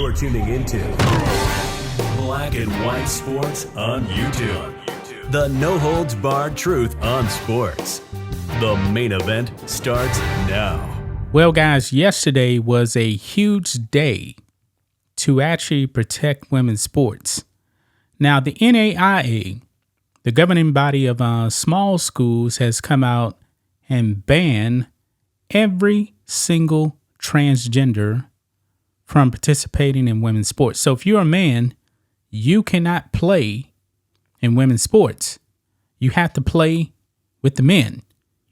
You're tuning into Black and White Sports on YouTube. The no-holds-barred truth on sports. The main event starts now. Well, guys, yesterday was a huge day to actually protect women's sports. Now, the NAIA, the governing body of small schools, has come out and banned every single transgender from participating in women's sports. So if you're a man, you cannot play in women's sports. You have to play with the men,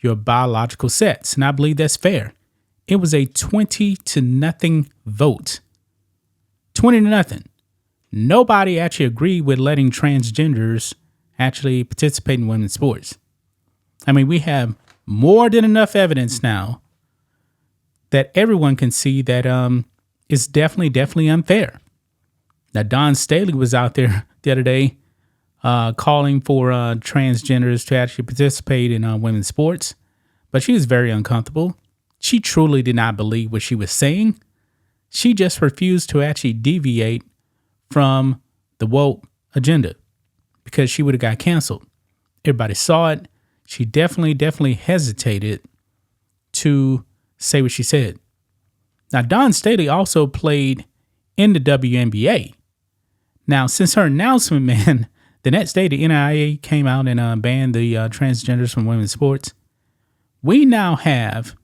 your biological sets. And I believe that's fair. It was a 20-0 vote. 20-0. Nobody actually agreed with letting transgenders actually participate in women's sports. I mean, we have more than enough evidence now that everyone can see that it's definitely unfair. Now, Dawn Staley was out there the other day calling for transgenders to actually participate in women's sports, but she was very uncomfortable. She truly did not believe what she was saying. She just refused to actually deviate from the woke agenda because she would have got canceled. Everybody saw it. She definitely hesitated to say what she said. Now, Dawn Staley also played in the WNBA. Now, since her announcement, man, the next day the NAIA came out and banned the transgenders from women's sports. We now have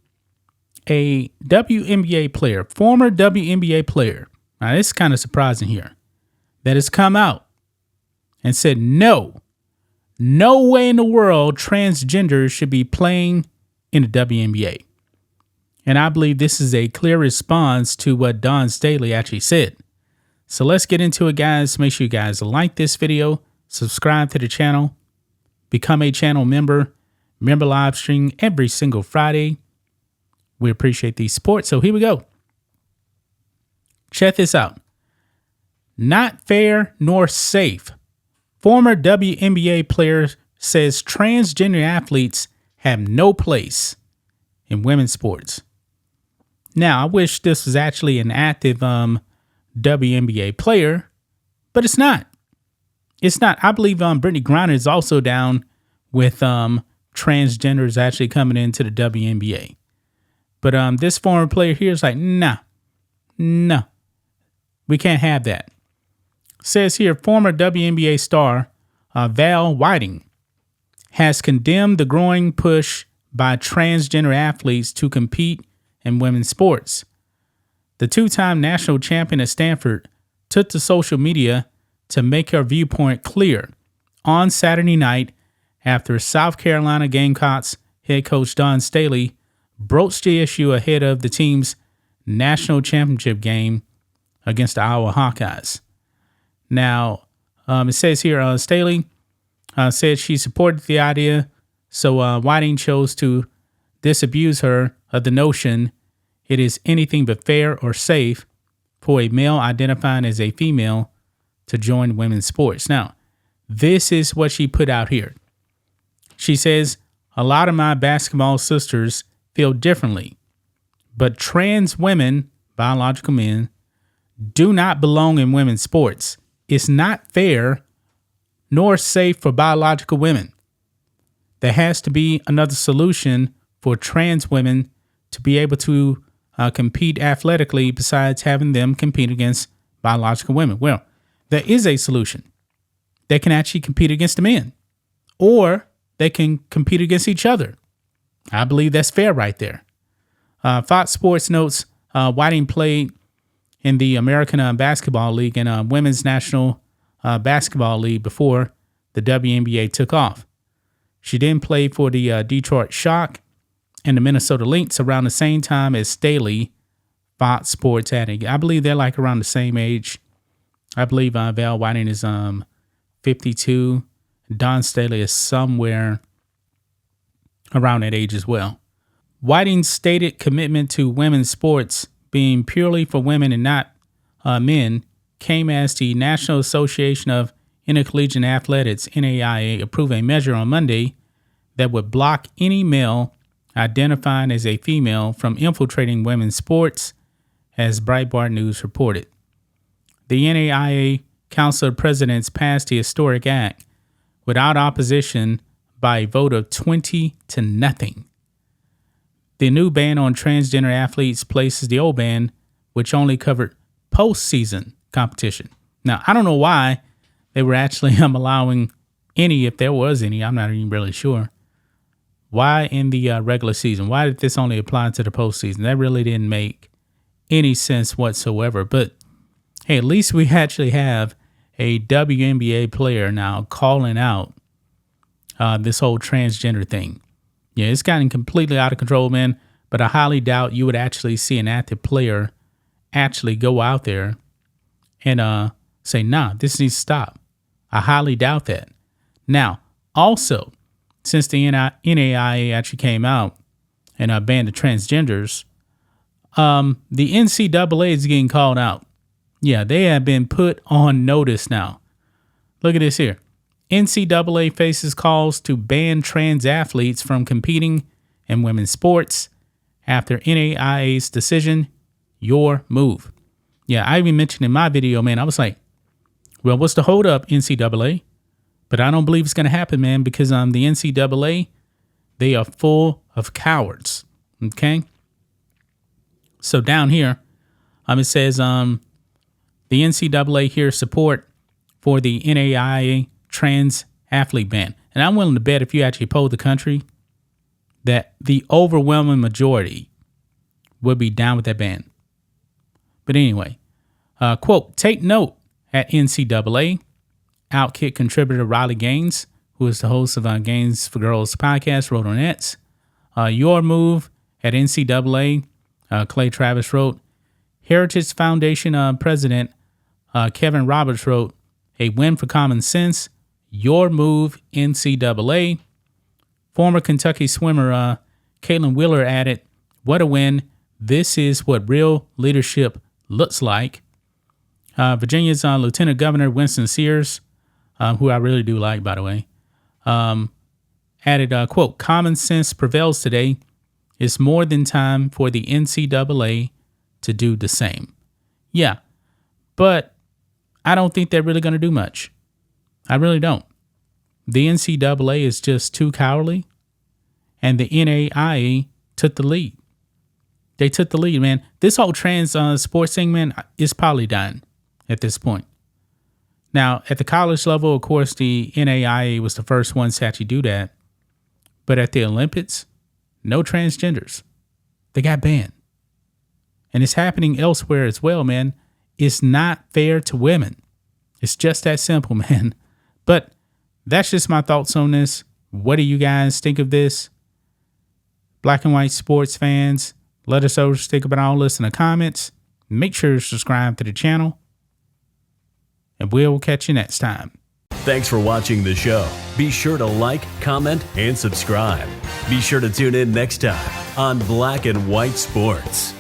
a WNBA player, former WNBA player. Now, this is kind of surprising here, that has come out and said, no way in the world transgenders should be playing in the WNBA. And I believe this is a clear response to what Dawn Staley actually said. So let's get into it, guys. Make sure you guys like this video, subscribe to the channel, become a channel member live stream every single Friday. We appreciate the support. So here we go. Check this out. Not fair nor safe. Former WNBA player says transgender athletes have no place in women's sports. Now, I wish this was actually an active WNBA player, but it's not. It's not. I believe Brittany Griner is also down with transgenders actually coming into the WNBA. But this former player here is like, no, we can't have that. Says here, former WNBA star Val Whiting has condemned the growing push by transgender athletes to compete in women's sports. The two-time national champion at Stanford took to social media to make her viewpoint clear on Saturday night after South Carolina Gamecocks head coach Dawn Staley broached the issue ahead of the team's national championship game against the Iowa Hawkeyes. Now, it says here, Staley said she supported the idea, so Whiting chose to disabuse her of the notion it is anything but fair or safe for a male identifying as a female to join women's sports. Now, this is what she put out here. She says, a lot of my basketball sisters feel differently, but trans women, biological men, do not belong in women's sports. It's not fair nor safe for biological women. There has to be another solution for trans women to be able to compete athletically besides having them compete against biological women. Well, there is a solution. They can actually compete against the men, or they can compete against each other. I believe that's fair right there. Fox Sports notes Whiting played in the American Basketball League and Women's National Basketball League before the WNBA took off. She then played for the Detroit Shock and the Minnesota Lynx around the same time as Staley, Fox Sports adding. I believe they're like around the same age. I believe Val Whiting is 52. Dawn Staley is somewhere around that age as well. Whiting's stated commitment to women's sports being purely for women and not men came as the National Association of Intercollegiate Athletics, NAIA, approved a measure on Monday that would block any male identifying as a female from infiltrating women's sports, as Breitbart News reported. the NAIA Council of Presidents passed the historic act without opposition by a vote of 20-0. The new ban on transgender athletes places the old ban, which only covered postseason competition. Now, I don't know why they were actually allowing any, if there was any, I'm not even really sure. Why in the regular season? Why did this only apply to the postseason? That really didn't make any sense whatsoever. But hey, at least we actually have a WNBA player now calling out this whole transgender thing. Yeah, it's gotten completely out of control, man. But I highly doubt you would actually see an active player actually go out there and say, nah, this needs to stop. I highly doubt that. Now, also, since the NAIA actually came out and banned the transgenders, the NCAA is getting called out. Yeah, they have been put on notice now. Look at this here. NCAA faces calls to ban trans athletes from competing in women's sports after NAIA's decision. Your move. Yeah, I even mentioned in my video, man, I was like, well, what's the hold up, NCAA? But I don't believe it's going to happen, man, because the NCAA, they are full of cowards. Okay? So down here, it says the NCAA here support for the NAIA trans athlete ban. And I'm willing to bet if you actually poll the country that the overwhelming majority would be down with that ban. But anyway, quote, take note at NCAA. Outkick contributor Riley Gaines, who is the host of Gaines for Girls podcast, wrote on X. Your move at NCAA, Clay Travis wrote. Heritage Foundation president Kevin Roberts wrote, a win for common sense. Your move, NCAA. Former Kentucky swimmer Caitlin Wheeler added, what a win. This is what real leadership looks like. Virginia's Lieutenant Governor Winston Sears, who I really do like, by the way, added, quote, common sense prevails today. It's more than time for the NCAA to do the same. Yeah, but I don't think they're really going to do much. I really don't. The NCAA is just too cowardly, and the NAIA took the lead. They took the lead, man. This whole trans sports thing, man, is probably done at this point. Now, at the college level, of course, the NAIA was the first ones to actually do that. But at the Olympics, no transgenders. They got banned. And it's happening elsewhere as well, man. It's not fair to women. It's just that simple, man. But that's just my thoughts on this. What do you guys think of this? Black and white sports fans, let us know what you think about all this in the comments. Make sure to subscribe to the channel. And we'll catch you next time. Thanks for watching the show. Be sure to like, comment, and subscribe. Be sure to tune in next time on Black and White Sports.